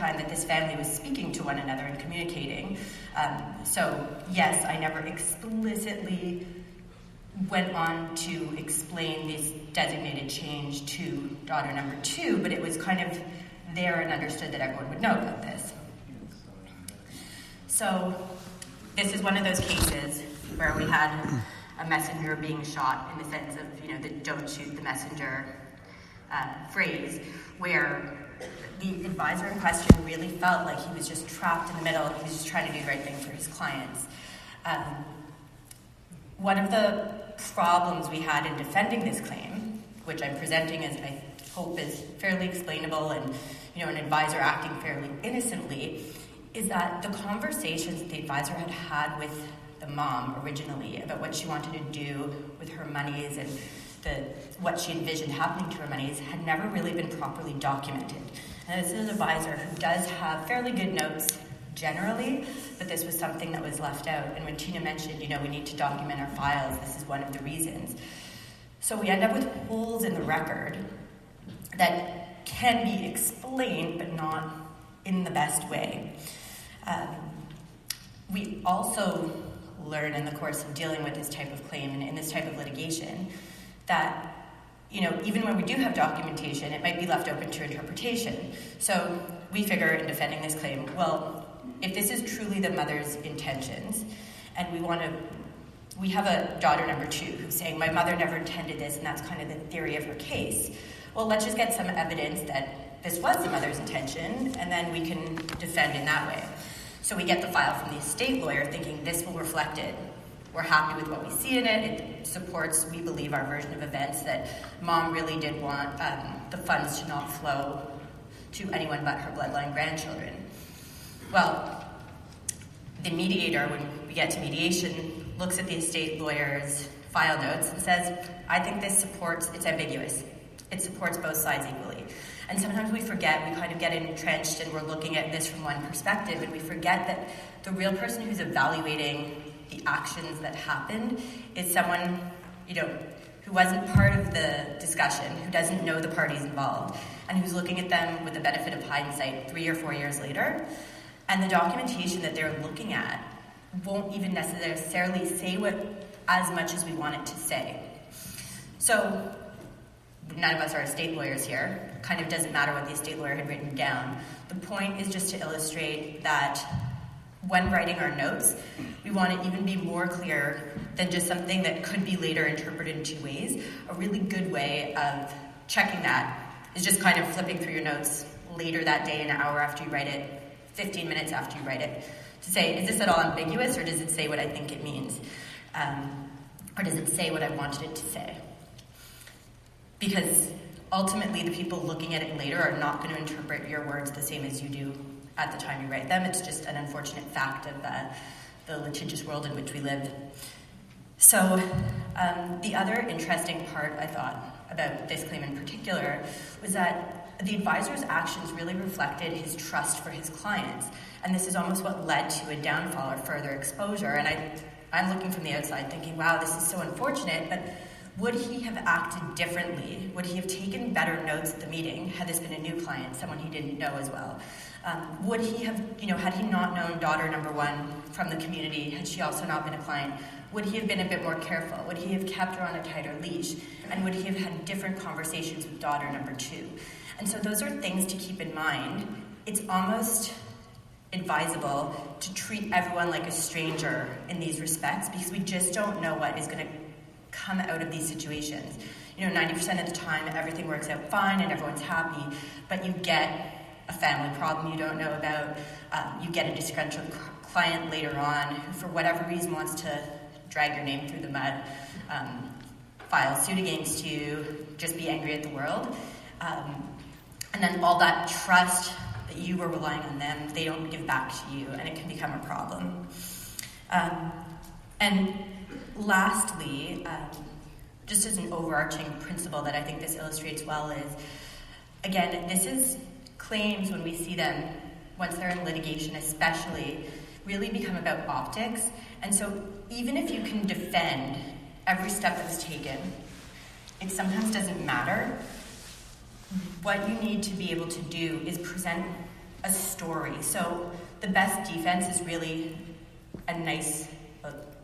time that this family was speaking to one another and communicating. So yes, I never explicitly went on to explain this designated change to daughter number 2, but it was kind of there and understood that everyone would know about this. So this is one of those cases where we had a messenger being shot, in the sense of, the don't shoot the messenger phrase, where the advisor in question really felt like he was just trapped in the middle and he was just trying to do the right thing for his clients. One of the problems we had in defending this claim, which I'm presenting as I hope is fairly explainable and an advisor acting fairly innocently, is that the conversations that the advisor had had with the mom originally about what she wanted to do with her monies and what she envisioned happening to her monies had never really been properly documented. And this is an advisor who does have fairly good notes generally, but this was something that was left out. And when Tina mentioned, we need to document our files, this is one of the reasons. So we end up with holes in the record that can be explained, but not in the best way. We also learn in the course of dealing with this type of claim and in this type of litigation that, even when we do have documentation, it might be left open to interpretation. So we figure in defending this claim, well, if this is truly the mother's intentions, and we have a daughter number 2 who's saying, my mother never intended this, and that's kind of the theory of her case. Well, let's just get some evidence that this was the mother's intention, and then we can defend in that way. So we get the file from the estate lawyer thinking this will reflect it. We're happy with what we see in it. It supports, we believe, our version of events, that mom really did want the funds to not flow to anyone but her bloodline grandchildren. Well, the mediator, when we get to mediation, looks at the estate lawyer's file notes and says, I think this it's ambiguous. It supports both sides equally. And sometimes we forget, we kind of get entrenched and we're looking at this from one perspective, and we forget that the real person who's evaluating the actions that happened is someone, who wasn't part of the discussion, who doesn't know the parties involved, and who's looking at them with the benefit of hindsight 3 or 4 years later. And the documentation that they're looking at won't even necessarily say as much as we want it to say. So none of us are estate lawyers here. Kind of doesn't matter what the estate lawyer had written down. The point is just to illustrate that when writing our notes, we want to even be more clear than just something that could be later interpreted in 2 ways. A really good way of checking that is just kind of flipping through your notes later that day, an hour after you write it, 15 minutes after you write it, to say, is this at all ambiguous, or does it say what I think it means? Or does it say what I wanted it to say? Because ultimately, the people looking at it later are not going to interpret your words the same as you do at the time you write them. It's just an unfortunate fact of the litigious world in which we live. So the other interesting part, I thought, about this claim in particular was that the advisor's actions really reflected his trust for his clients. And this is almost what led to a downfall or further exposure. And I'm looking from the outside thinking, wow, this is so unfortunate, but would he have acted differently? Would he have taken better notes at the meeting had this been a new client, someone he didn't know as well? Would he have, had he not known daughter number 1 from the community, had she also not been a client, would he have been a bit more careful? Would he have kept her on a tighter leash? And would he have had different conversations with daughter number 2? And so those are things to keep in mind. It's almost advisable to treat everyone like a stranger in these respects, because we just don't know what is going to come out of these situations. 90% of the time, everything works out fine and everyone's happy, but you get a family problem you don't know about. You get a disgruntled client later on who, for whatever reason, wants to drag your name through the mud, file suit against you, just be angry at the world. And then all that trust that you were relying on them, they don't give back to you, and it can become a problem. And lastly, just as an overarching principle that I think this illustrates well is, again, this is claims when we see them, once they're in litigation especially, really become about optics. And so even if you can defend every step that's taken, it sometimes doesn't matter. What you need to be able to do is present a story. So the best defense is really a nice,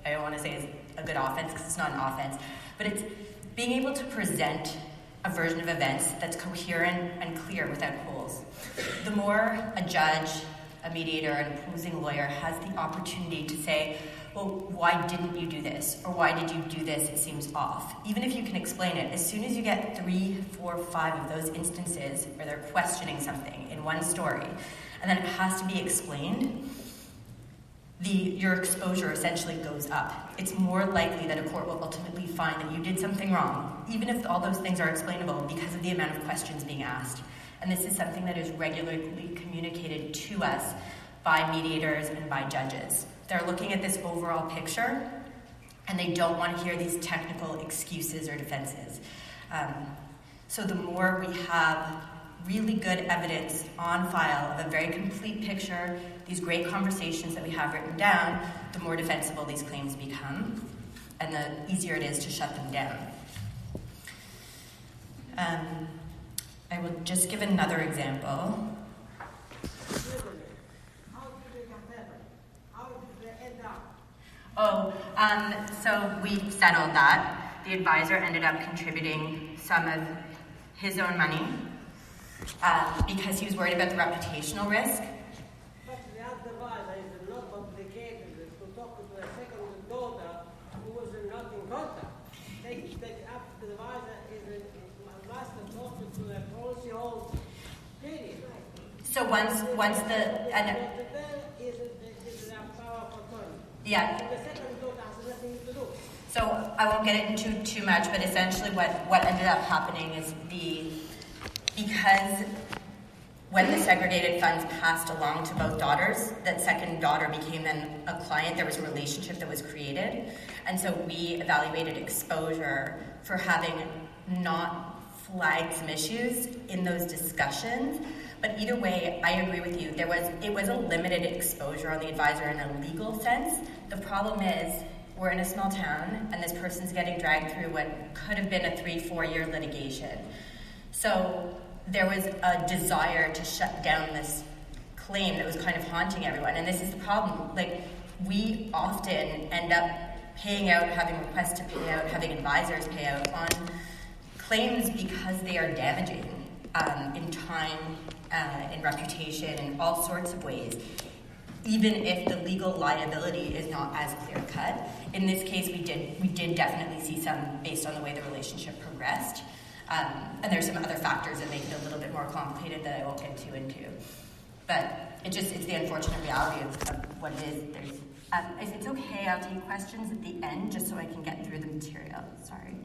I don't want to say it's a good offense because it's not an offense, but it's being able to present a version of events that's coherent and clear without holes. The more a judge, a mediator, an opposing lawyer has the opportunity to say, well, why didn't you do this? Or why did you do this? It seems off. Even if you can explain it, as soon as you get 3, 4, 5 of those instances where they're questioning something in one story, and then it has to be explained, your exposure essentially goes up. It's more likely that a court will ultimately find that you did something wrong, even if all those things are explainable, because of the amount of questions being asked. And this is something that is regularly communicated to us by mediators and by judges. They're looking at this overall picture, and they don't want to hear these technical excuses or defenses. So the more we have really good evidence on file of a very complete picture, these great conversations that we have written down, the more defensible these claims become, and the easier it is to shut them down. I will just give another example. So we settled that. The advisor ended up contributing some of his own money because he was worried about the reputational risk. But the advisor is not obligated to talk to the second daughter who was not in contact. The advisor must talk to the policyholder. So once the yeah. So I won't get into too much, but essentially what ended up happening is because when the segregated funds passed along to both daughters, that second daughter became then a client. There was a relationship that was created. And so we evaluated exposure for having not flagged some issues in those discussions. But either way, I agree with you. It was a limited exposure on the advisor in a legal sense. The problem is we're in a small town, and this person's getting dragged through what could have been a 3-4 year litigation. So there was a desire to shut down this claim that was kind of haunting everyone. And this is the problem. Like, we often end up paying out, having requests to pay out, having advisors pay out on claims because they are damaging in time, in reputation, in all sorts of ways, even if the legal liability is not as clear-cut. In this case, we did definitely see some based on the way the relationship progressed. And there's some other factors that make it a little bit more complicated that I won't get too into. But it's the unfortunate reality of what it is. If it's okay, I'll take questions at the end just so I can get through the material. Sorry.